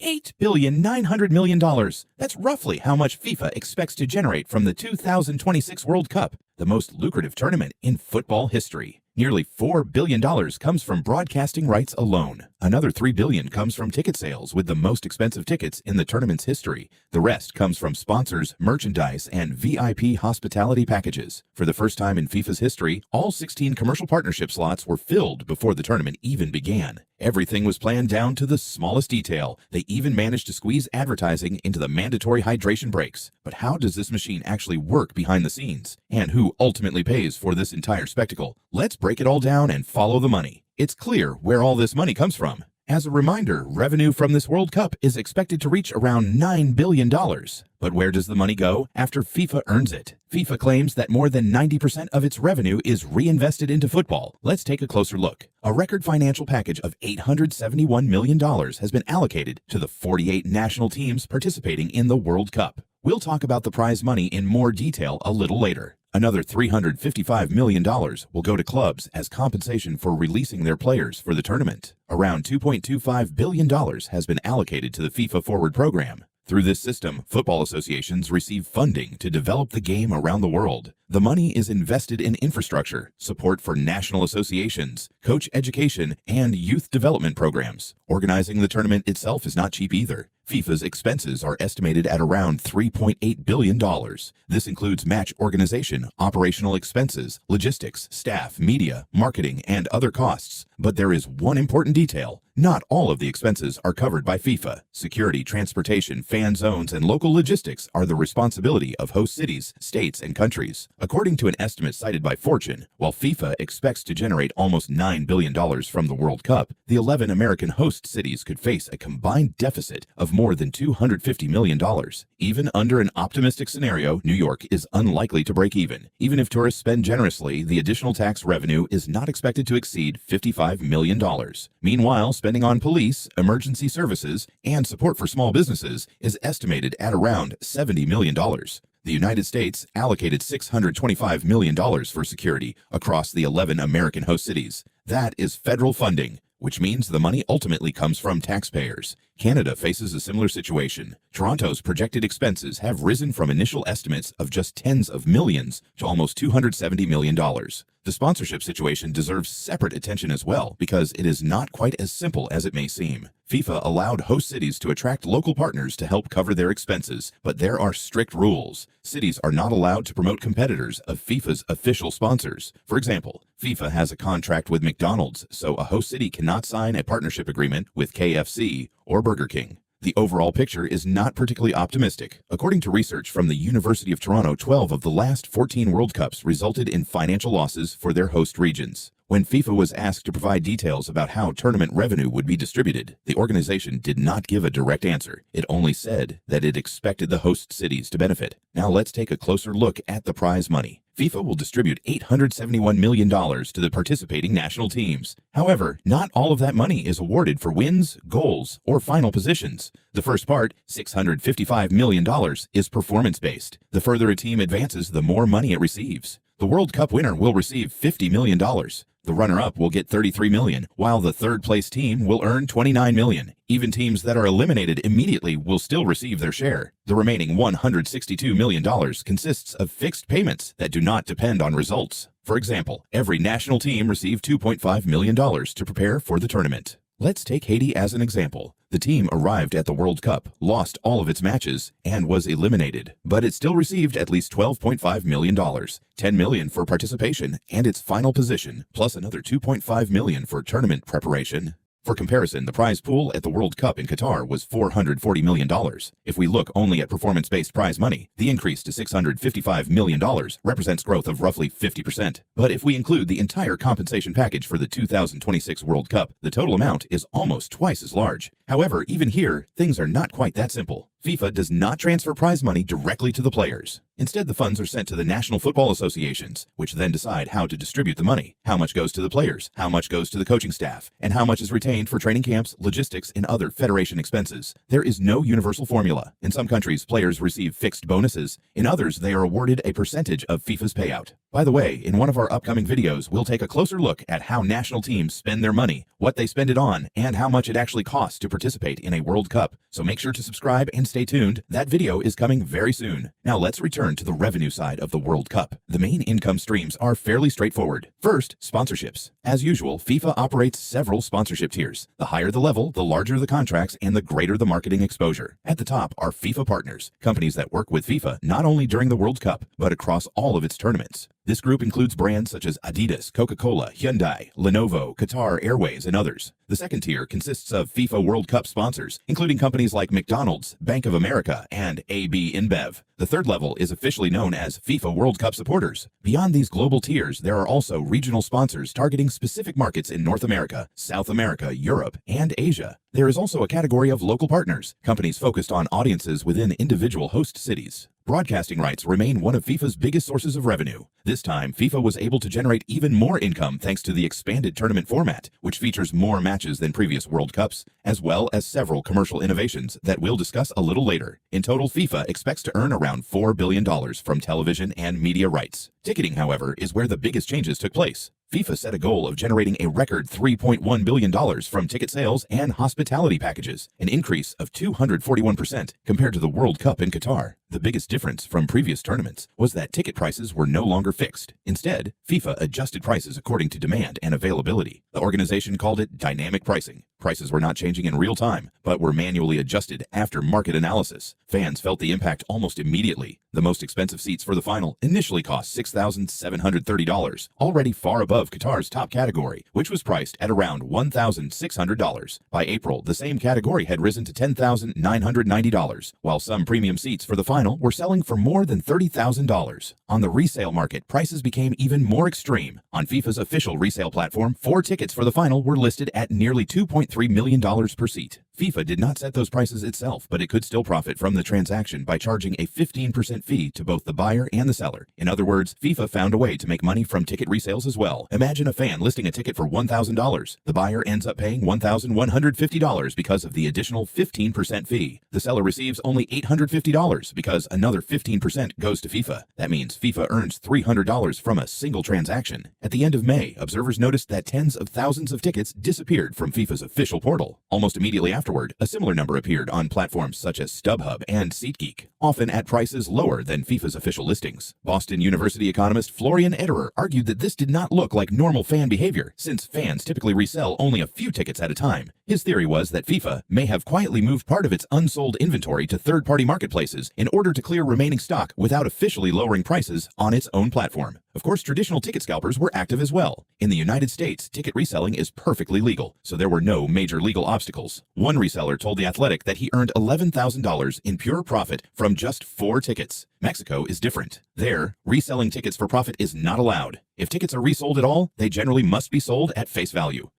$8,900,000,000. That's roughly how much FIFA expects to generate from the 2026 World Cup, the most lucrative tournament in football history. Nearly $4 billion comes from broadcasting rights alone. Another $3 billion comes from ticket sales, with the most expensive tickets in the tournament's history. The rest comes from sponsors, merchandise, and VIP hospitality packages. For the first time in FIFA's history, all 16 commercial partnership slots were filled before the tournament even began. Everything was planned down to the smallest detail. They even managed to squeeze advertising into the mandatory hydration breaks. But how does this machine actually work behind the scenes? And who ultimately pays for this entire spectacle? Let's break it all down and follow the money. It's clear where all this money comes from. As a reminder, revenue from this World Cup is expected to reach around $9 billion. But where does the money go after FIFA earns it? FIFA claims that more than 90% of its revenue is reinvested into football. Let's take a closer look. A record financial package of $871 million has been allocated to the 48 national teams participating in the World Cup. We'll talk about the prize money in more detail a little later. Another $355 million will go to clubs as compensation for releasing their players for the tournament. Around $2.25 billion has been allocated to the FIFA Forward program. Through this system, football associations receive funding to develop the game around the world. The money is invested in infrastructure, support for national associations, coach education, and youth development programs. Organizing the tournament itself is not cheap either. FIFA's expenses are estimated at around $3.8 billion. This includes match organization, operational expenses, logistics, staff, media, marketing, and other costs. But there is one important detail. Not all of the expenses are covered by FIFA. Security, transportation, fan zones, and local logistics are the responsibility of host cities, states, and countries. According to an estimate cited by Fortune, while FIFA expects to generate almost $9 billion from the World Cup, the 11 American host cities could face a combined deficit of more than $250 million. Even under an optimistic scenario, New York is unlikely to break even. Even if tourists spend generously, the additional tax revenue is not expected to exceed $55 million. Meanwhile, spending on police, emergency services, and support for small businesses is estimated at around $70 million. The United States allocated $625 million for security across the 11 American host cities. That is federal funding, which means the money ultimately comes from taxpayers. Canada faces a similar situation. Toronto's projected expenses have risen from initial estimates of just tens of millions to almost $270 million. The sponsorship situation deserves separate attention as well, because it is not quite as simple as it may seem. FIFA allowed host cities to attract local partners to help cover their expenses, but there are strict rules. Cities are not allowed to promote competitors of FIFA's official sponsors. For example, FIFA has a contract with McDonald's, so a host city cannot sign a partnership agreement with KFC or Burger King. The overall picture is not particularly optimistic. According to research from the University of Toronto, 12 of the last 14 World Cups resulted in financial losses for their host regions. When FIFA was asked to provide details about how tournament revenue would be distributed, the organization did not give a direct answer. It only said that it expected the host cities to benefit. Now let's take a closer look at the prize money. FIFA will distribute $871 million to the participating national teams. However, not all of that money is awarded for wins, goals, or final positions. The first part, $655 million, is performance-based. The further a team advances, the more money it receives. The World Cup winner will receive $50 million. The runner-up will get $33 million, while the third-place team will earn $29 million. Even teams that are eliminated immediately will still receive their share. The remaining $162 million consists of fixed payments that do not depend on results. For example, every national team received $2.5 million to prepare for the tournament. Let's take Haiti as an example. The team arrived at the World Cup, lost all of its matches, and was eliminated, but it still received at least $12.5 million, $10 million for participation and its final position, plus another $2.5 million for tournament preparation. For comparison, the prize pool at the World Cup in Qatar was $440 million. If we look only at performance-based prize money, the increase to $655 million represents growth of roughly 50%. But if we include the entire compensation package for the 2026 World Cup, the total amount is almost twice as large. However, even here, things are not quite that simple. FIFA does not transfer prize money directly to the players. Instead, the funds are sent to the national football associations, which then decide how to distribute the money, how much goes to the players, how much goes to the coaching staff, and how much is retained for training camps, logistics, and other federation expenses. There is no universal formula. In some countries, players receive fixed bonuses. In others, they are awarded a percentage of FIFA's payout. By the way, in one of our upcoming videos, we'll take a closer look at how national teams spend their money, what they spend it on, and how much it actually costs to participate participate in a World Cup, so make sure to subscribe and stay tuned. That video is coming very soon. Now let's return to the revenue side of the World Cup. The main income streams are fairly straightforward. First, sponsorships. As usual, FIFA operates several sponsorship tiers. The higher the level, the larger the contracts, and the greater the marketing exposure. At the top are FIFA partners, companies that work with FIFA not only during the World Cup, but across all of its tournaments. This group includes brands such as Adidas, Coca-Cola, Hyundai, Lenovo, Qatar Airways, and others. The second tier consists of FIFA World Cup sponsors, including companies like McDonald's, Bank of America, and AB InBev. The third level is officially known as FIFA World Cup supporters. Beyond these global tiers, there are also regional sponsors targeting specific markets in North America, South America, Europe, and Asia. There is also a category of local partners, companies focused on audiences within individual host cities. Broadcasting rights remain one of FIFA's biggest sources of revenue. This time, FIFA was able to generate even more income thanks to the expanded tournament format, which features more matches than previous World Cups, as well as several commercial innovations that we'll discuss a little later. In total, FIFA expects to earn around $4 billion from television and media rights. Ticketing, however, is where the biggest changes took place. FIFA set a goal of generating a record $3.1 billion from ticket sales and hospitality packages, an increase of 241% compared to the World Cup in Qatar. The biggest difference from previous tournaments was that ticket prices were no longer fixed. Instead, FIFA adjusted prices according to demand and availability. The organization called it dynamic pricing. Prices were not changing in real time, but were manually adjusted after market analysis. Fans felt the impact almost immediately. The most expensive seats for the final initially cost $6,730, already far above Qatar's top category, which was priced at around $1,600. By April, the same category had risen to $10,990, while some premium seats for the final were selling for more than $30,000. On the resale market, prices became even more extreme. On FIFA's official resale platform, 4 tickets for the final were listed at nearly $2.3 million per seat. FIFA did not set those prices itself, but it could still profit from the transaction by charging a 15% fee to both the buyer and the seller. In other words, FIFA found a way to make money from ticket resales as well. Imagine a fan listing a ticket for $1,000. The buyer ends up paying $1,150 because of the additional 15% fee. The seller receives only $850 because another 15% goes to FIFA. That means FIFA earns $300 from a single transaction. At the end of May, observers noticed that tens of thousands of tickets disappeared from FIFA's official portal. Almost immediately afterward, a similar number appeared on platforms such as StubHub and SeatGeek, often at prices lower than FIFA's official listings. Boston University economist Florian Ederer argued that this did not look like normal fan behavior, since fans typically resell only a few tickets at a time. His theory was that FIFA may have quietly moved part of its unsold inventory to third-party marketplaces in order to clear remaining stock without officially lowering prices on its own platform. Of course, traditional ticket scalpers were active as well. In the United States, ticket reselling is perfectly legal, so there were no major legal obstacles. One reseller told The Athletic that he earned $11,000 in pure profit from just 4 tickets. Mexico is different. There, reselling tickets for profit is not allowed. If tickets are resold at all, they generally must be sold at face value.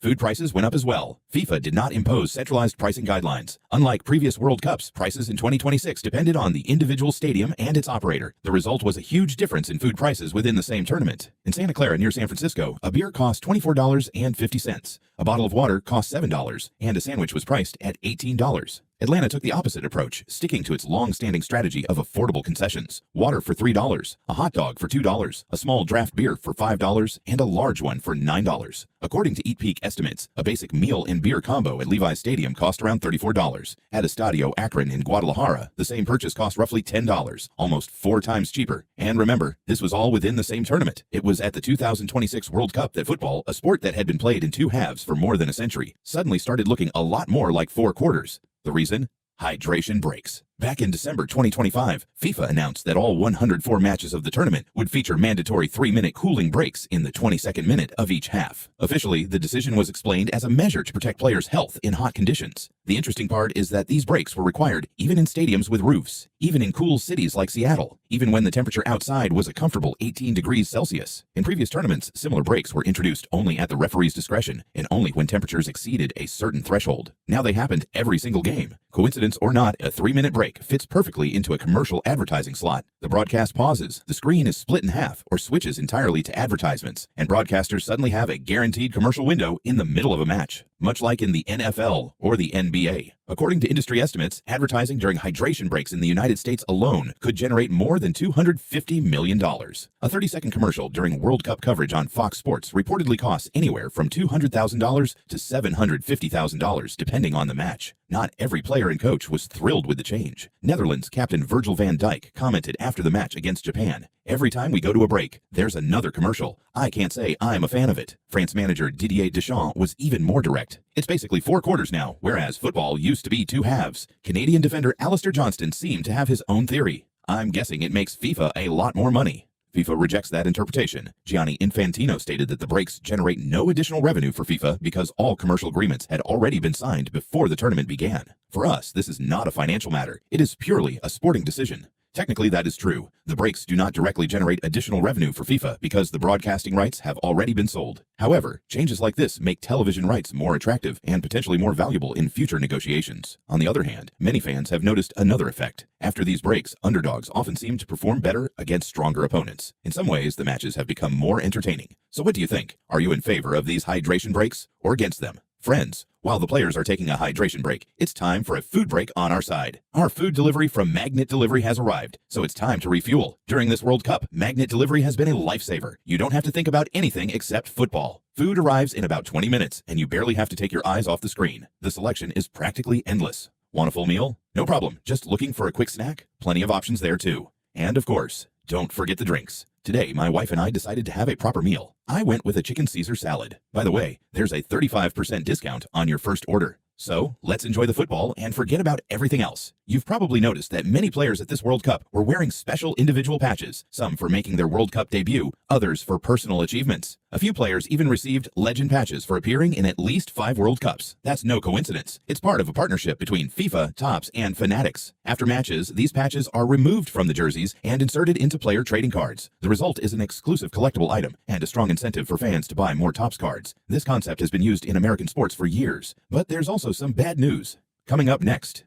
Food prices went up as well. FIFA did not impose centralized pricing guidelines. Unlike previous World Cups, prices in 2026 depended on the individual stadium and its operator. The result was a huge difference in food prices within the same tournament. In Santa Clara near San Francisco, a beer cost $24.50. A bottle of water cost $7, and a sandwich was priced at $18. Atlanta took the opposite approach, sticking to its long-standing strategy of affordable concessions. Water for $3, a hot dog for $2, a small draft beer for $5, and a large one for $9. According to EatPeak estimates, a basic meal and beer combo at Levi's Stadium cost around $34. At Estadio Akron in Guadalajara, the same purchase cost roughly $10, almost 4 times cheaper. And remember, this was all within the same tournament. It was at the 2026 World Cup that football, a sport that had been played in 2 halves for more than a century, suddenly started looking a lot more like 4 quarters. The reason? Hydration breaks. Back in December 2025, FIFA announced that all 104 matches of the tournament would feature mandatory 3-minute cooling breaks in the 22nd minute of each half. Officially, the decision was explained as a measure to protect players' health in hot conditions. The interesting part is that these breaks were required even in stadiums with roofs, even in cool cities like Seattle, even when the temperature outside was a comfortable 18 degrees Celsius. In previous tournaments, similar breaks were introduced only at the referee's discretion and only when temperatures exceeded a certain threshold. Now they happened every single game. Coincidence or not, a 3-minute break fits perfectly into a commercial advertising slot. The broadcast pauses, the screen is split in half or switches entirely to advertisements, and broadcasters suddenly have a guaranteed commercial window in the middle of a match. much like in the NFL or the NBA. According to industry estimates, advertising during hydration breaks in the United States alone could generate more than $250 million. A 30-second commercial during World Cup coverage on Fox Sports reportedly costs anywhere from $200,000 to $750,000 depending on the match. Not every player and coach was thrilled with the change. Netherlands captain Virgil van Dijk commented after the match against Japan, "Every time we go to a break, there's another commercial. I can't say I'm a fan of it." France manager Didier Deschamps was even more direct. "It's basically 4 quarters now, whereas football used to be 2 halves." Canadian defender Alistair Johnston seemed to have his own theory. "I'm guessing it makes FIFA a lot more money." FIFA rejects that interpretation. Gianni Infantino stated that the breaks generate no additional revenue for FIFA because all commercial agreements had already been signed before the tournament began. "For us, this is not a financial matter. It is purely a sporting decision." Technically, that is true. The breaks do not directly generate additional revenue for FIFA because the broadcasting rights have already been sold. However, changes like this make television rights more attractive and potentially more valuable in future negotiations. On the other hand, many fans have noticed another effect. After these breaks, underdogs often seem to perform better against stronger opponents. In some ways, the matches have become more entertaining. So what do you think? Are you in favor of these hydration breaks or against them? Friends, while the players are taking a hydration break, it's time for a food break on our side. Our food delivery from Magnet Delivery has arrived, so it's time to refuel. During this World Cup, Magnet Delivery has been a lifesaver. You don't have to think about anything except football. Food arrives in about 20 minutes, and you barely have to take your eyes off the screen. The selection is practically endless. Want a full meal? No problem. Just looking for a quick snack? Plenty of options there too. And of course, don't forget the drinks. Today, my wife and I decided to have a proper meal. I went with a chicken Caesar salad. By the way, there's a 35% discount on your first order. So, let's enjoy the football and forget about everything else. You've probably noticed that many players at this World Cup were wearing special individual patches, some for making their World Cup debut, others for personal achievements. A few players even received legend patches for appearing in at least 5 World Cups. That's no coincidence. It's part of a partnership between FIFA, Topps, and Fanatics. After matches, these patches are removed from the jerseys and inserted into player trading cards. The result is an exclusive collectible item and a strong incentive for fans to buy more Topps cards. This concept has been used in American sports for years, but there's also some bad news. Coming up next.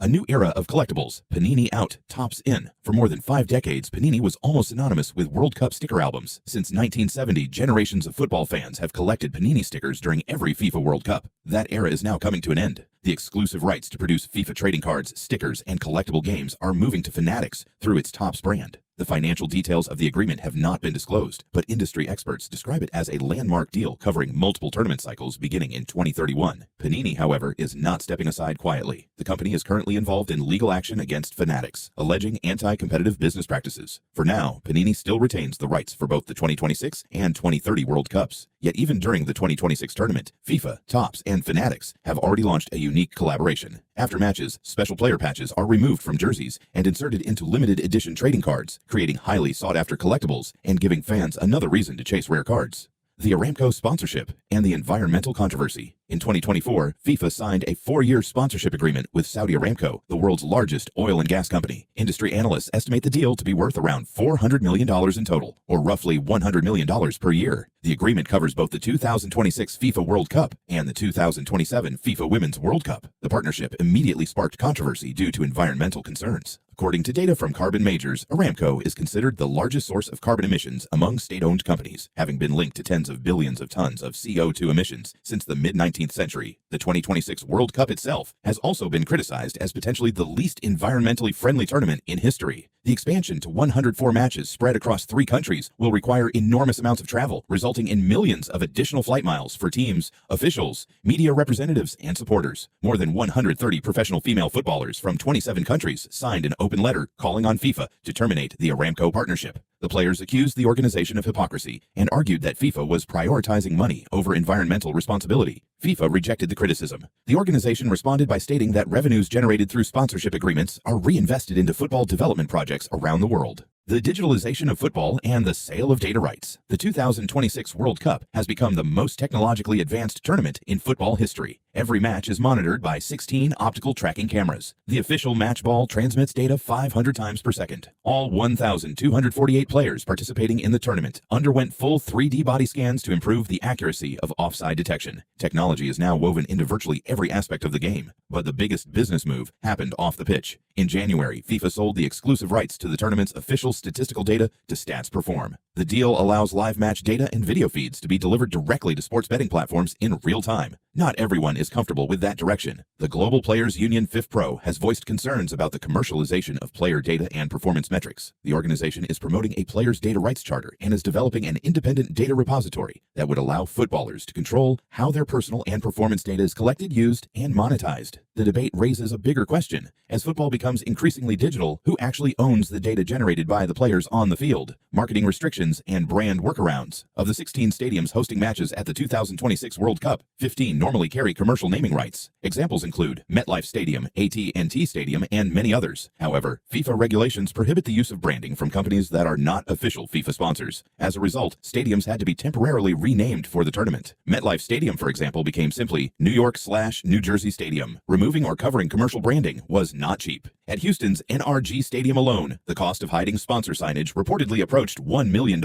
A new era of collectibles, Panini out, Topps in. For more than 5 decades, Panini was almost synonymous with World Cup sticker albums. Since 1970, generations of football fans have collected Panini stickers during every FIFA World Cup. That era is now coming to an end. The exclusive rights to produce FIFA trading cards, stickers, and collectible games are moving to Fanatics through its Topps brand. The financial details of the agreement have not been disclosed, but industry experts describe it as a landmark deal covering multiple tournament cycles beginning in 2031. Panini, however, is not stepping aside quietly. The company is currently involved in legal action against Fanatics, alleging anti-competitive business practices. For now, Panini still retains the rights for both the 2026 and 2030 World Cups. Yet even during the 2026 tournament, FIFA, Topps, and Fanatics have already launched a unique collaboration. After matches, special player patches are removed from jerseys and inserted into limited edition trading cards, creating highly sought-after collectibles and giving fans another reason to chase rare cards. The Aramco sponsorship and the environmental controversy. In 2024, FIFA signed a 4-year sponsorship agreement with Saudi Aramco, the world's largest oil and gas company. Industry analysts estimate the deal to be worth around $400 million in total, or roughly $100 million per year. The agreement covers both the 2026 FIFA World Cup and the 2027 FIFA Women's World Cup. The partnership immediately sparked controversy due to environmental concerns. According to data from Carbon Majors, Aramco is considered the largest source of carbon emissions among state-owned companies, having been linked to tens of billions of tons of CO2 emissions since the mid-19th century. The 2026 World Cup itself has also been criticized as potentially the least environmentally friendly tournament in history. The expansion to 104 matches spread across 3 countries will require enormous amounts of travel, resulting in millions of additional flight miles for teams, officials, media representatives, and supporters. More than 130 professional female footballers from 27 countries signed an open letter calling on FIFA to terminate the Aramco partnership. The players accused the organization of hypocrisy and argued that FIFA was prioritizing money over environmental responsibility. FIFA rejected the criticism. The organization responded by stating that revenues generated through sponsorship agreements are reinvested into football development projects around the world. The digitalization of football and the sale of data rights. The 2026 World Cup has become the most technologically advanced tournament in football history. Every match is monitored by 16 optical tracking cameras. The official match ball transmits data 500 times per second. All 1,248 players participating in the tournament underwent full 3D body scans to improve the accuracy of offside detection. Technology is now woven into virtually every aspect of the game, but the biggest business move happened off the pitch. In January, FIFA sold the exclusive rights to the tournament's official statistical data to Stats Perform. The deal allows live match data and video feeds to be delivered directly to sports betting platforms in real time. Not everyone is comfortable with that direction. The Global Players Union FIFPro has voiced concerns about the commercialization of player data and performance metrics. The organization is promoting a players' data rights charter and is developing an independent data repository that would allow footballers to control how their personal and performance data is collected, used, and monetized. The debate raises a bigger question. As football becomes increasingly digital, who actually owns the data generated by the players on the field? Marketing restrictions and brand workarounds. Of the 16 stadiums hosting matches at the 2026 World Cup, 15 normally carry commercial naming rights. Examples include MetLife Stadium, AT&T Stadium, and many others. However, FIFA regulations prohibit the use of branding from companies that are not official FIFA sponsors. As a result, stadiums had to be temporarily renamed for the tournament. MetLife Stadium, for example, became simply New York/New Jersey Stadium. Removing or covering commercial branding was not cheap. At Houston's NRG Stadium alone, the cost of hiding sponsor signage reportedly approached $1 million.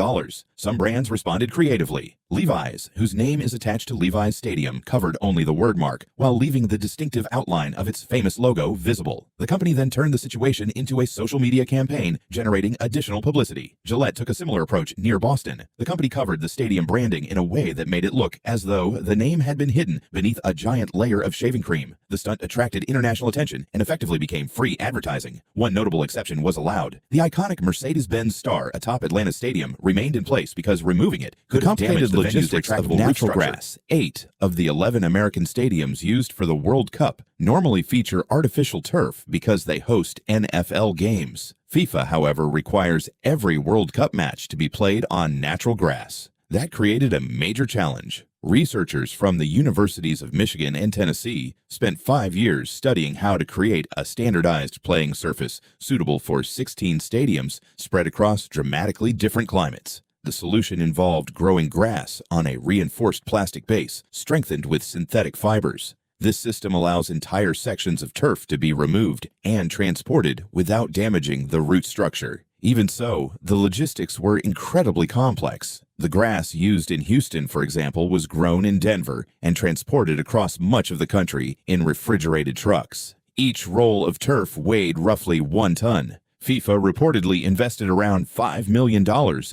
Some brands responded creatively. Levi's, whose name is attached to Levi's Stadium, covered only the word mark, while leaving the distinctive outline of its famous logo visible. The company then turned the situation into a social media campaign, generating additional publicity. Gillette took a similar approach near Boston. The company covered the stadium branding in a way that made it look as though the name had been hidden beneath a giant layer of shaving cream. The stunt attracted international attention and effectively became free advertising. One notable exception was allowed. The iconic Mercedes-Benz star atop Atlanta Stadium remained in place because removing it could have damaged the venue's retractable natural grass. 8 of the 11 American stadiums used for the World Cup normally feature artificial turf because they host NFL games. FIFA, however, requires every World Cup match to be played on natural grass. That created a major challenge. Researchers from the universities of Michigan and Tennessee spent 5 years studying how to create a standardized playing surface suitable for 16 stadiums spread across dramatically different climates. The solution involved growing grass on a reinforced plastic base, strengthened with synthetic fibers. This system allows entire sections of turf to be removed and transported without damaging the root structure. Even so, the logistics were incredibly complex. The grass used in Houston, for example, was grown in Denver and transported across much of the country in refrigerated trucks. Each roll of turf weighed roughly 1 ton. FIFA reportedly invested around $5 million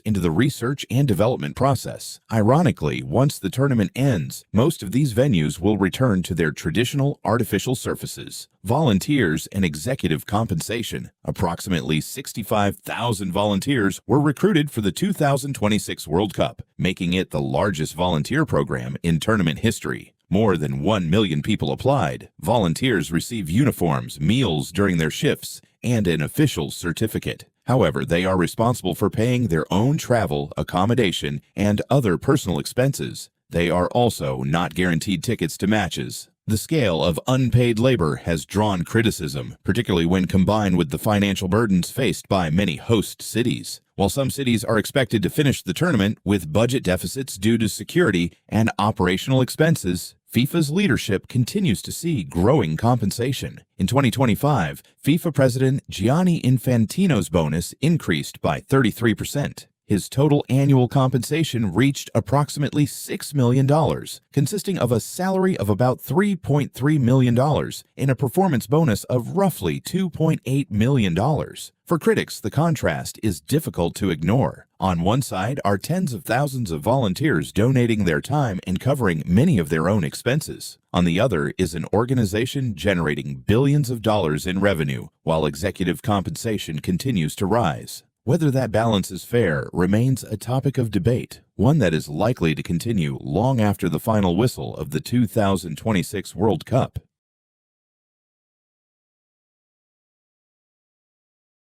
into the research and development process. Ironically, once the tournament ends, most of these venues will return to their traditional artificial surfaces. Volunteers and executive compensation. Approximately 65,000 volunteers were recruited for the 2026 World Cup, making it the largest volunteer program in tournament history. More than 1 million people applied. Volunteers receive uniforms, meals during their shifts, and an official certificate. However, they are responsible for paying their own travel, accommodation, and other personal expenses. They are also not guaranteed tickets to matches. The scale of unpaid labor has drawn criticism, particularly when combined with the financial burdens faced by many host cities. While some cities are expected to finish the tournament with budget deficits due to security and operational expenses, FIFA's leadership continues to see growing compensation. In 2025, FIFA President Gianni Infantino's bonus increased by 33%. His total annual compensation reached approximately $6 million, consisting of a salary of about $3.3 million and a performance bonus of roughly $2.8 million. For critics, the contrast is difficult to ignore. On one side are tens of thousands of volunteers donating their time and covering many of their own expenses. On the other is an organization generating billions of dollars in revenue, while executive compensation continues to rise. Whether that balance is fair remains a topic of debate, one that is likely to continue long after the final whistle of the 2026 World Cup.